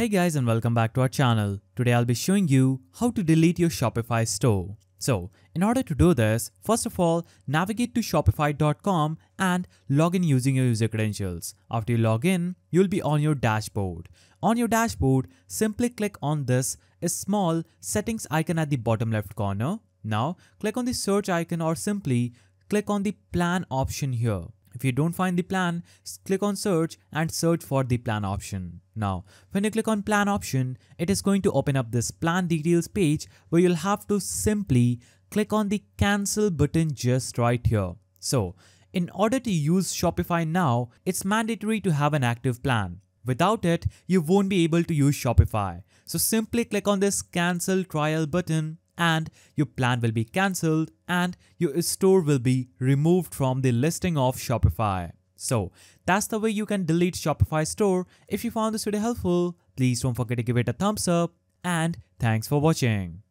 Hey guys and welcome back to our channel. Today I'll be showing you how to delete your Shopify store. So in order to do this, first of all, navigate to shopify.com and log in using your user credentials. After you log in, you'll be on your dashboard. On your dashboard, simply click on this small settings icon at the bottom left corner. Now click on the search icon or simply click on the plan option here. If you don't find the plan, click on search and search for the plan option. Now, when you click on plan option, it is going to open up this plan details page where you'll have to simply click on the cancel button just right here. So, in order to use Shopify now, it's mandatory to have an active plan. Without it, you won't be able to use Shopify. So simply click on this cancel trial button and your plan will be cancelled and your store will be removed from the listing of Shopify. So that's the way you can delete Shopify store. If you found this video helpful, please don't forget to give it a thumbs up and thanks for watching.